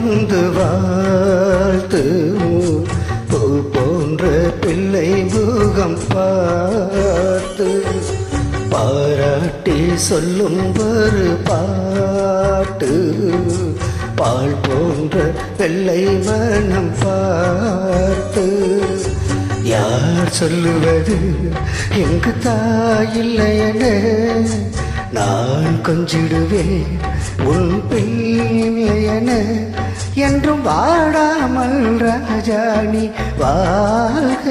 வந்து வாழ்த்து பூ போன்ற பிள்ளை முகம் பார்த்து பாராட்டி சொல்லும் ஒரு பாட்டு பால் போன்ற வெள்ளை மனம் பார்த்து யார் சொல்லுவது எங்கு தாயில்லையென நான் கொஞ்சிடுவேன் உன் பிள்ளையென என்றும் வாடாமல் ராஜாணி வாழ்க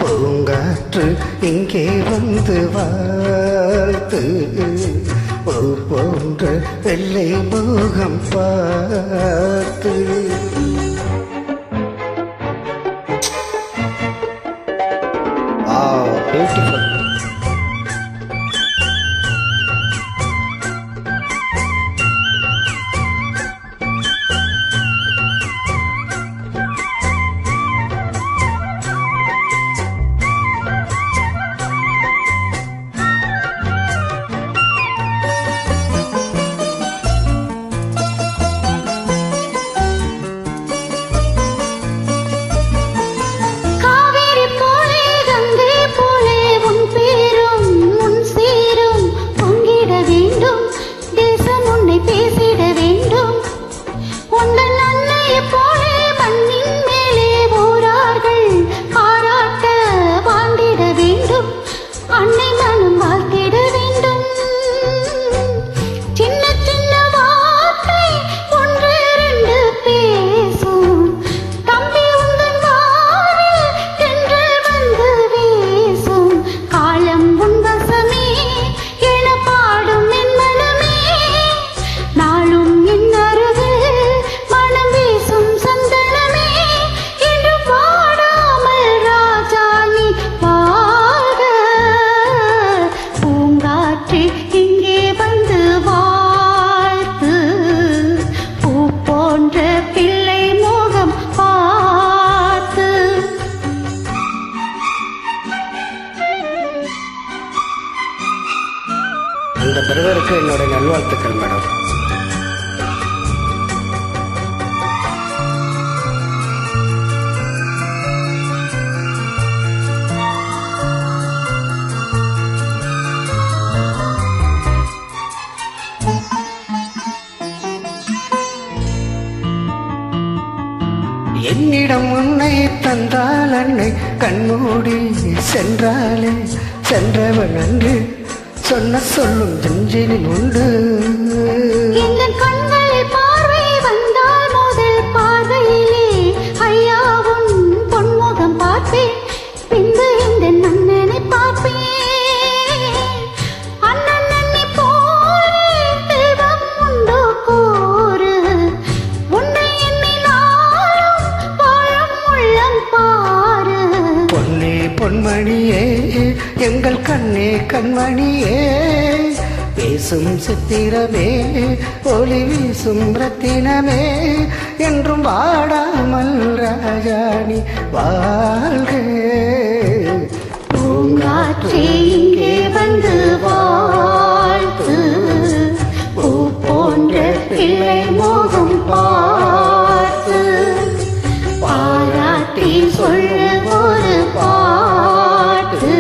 பூங்காற்று இங்கே வந்து வாழ்த்து பூ போன்ற வெள்ளை முகம் பார்த்து. Beautiful. அந்த பிரதருக்கு என்னோட நல்வாழ்த்துக்கள் மேடம். என்னிடம் உன்னை தந்தால் அன்னை கண்மூடி சென்றாலே சென்றவன் அன்று சொன்ன சொல்லும் நெஞ்சினில் உண்டு. இந்த கண்களில் பார்வை வந்தால் முதல் பார்வையிலே ஐயாவும் பொன்முகம் பார்ப்பேன், பின்பு இந்த நன்னனை பார்ப்பேன். அண்ணன் அண்ணி போலே தெய்வம் உண்டோ கூறு, உன்னை எண்ணினாலும் வாழும் உள்ளம் பாரு. பொன்னே பொன்மணியே எங்கள் கண்ணே கண்மணியே பேசும் சித்திரமே ஒளி வீசும் ரத்தினமே என்றும் வாடாமல் ராஜாணி வாழ்க. பூங்காற்றே இங்கே வந்து வாழ்த்து பூ போன்ற பிள்ளை மோகம் பார்த்து பாராட்டி சொல்ல ஒரு பாட்டு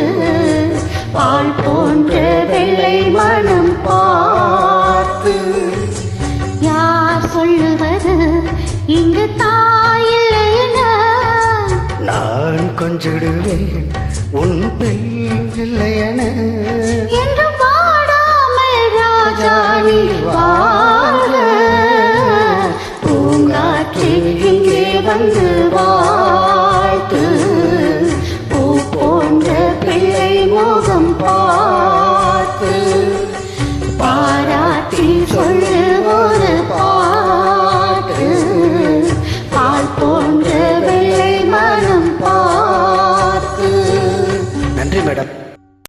பால் போன்ற வெள்ளை மனம் பார்த்து. யார் சொல்லுவது இங்கு தாயில்லையென நான் கொஞ்சிடுவேன் உன் பிள்ளையென என்று வாடாமல் ராஜாணி வாழ. பூங்காற்று இங்கே வந்து வாழ்த்து பூ போன்ற பிள்ளை முகம் பார்த்து பாராட்டி சொல்லு ஒரு பாட்டு பால் போன்ற வெள்ளை மனம் பார்த்து. நன்றி மேடம்.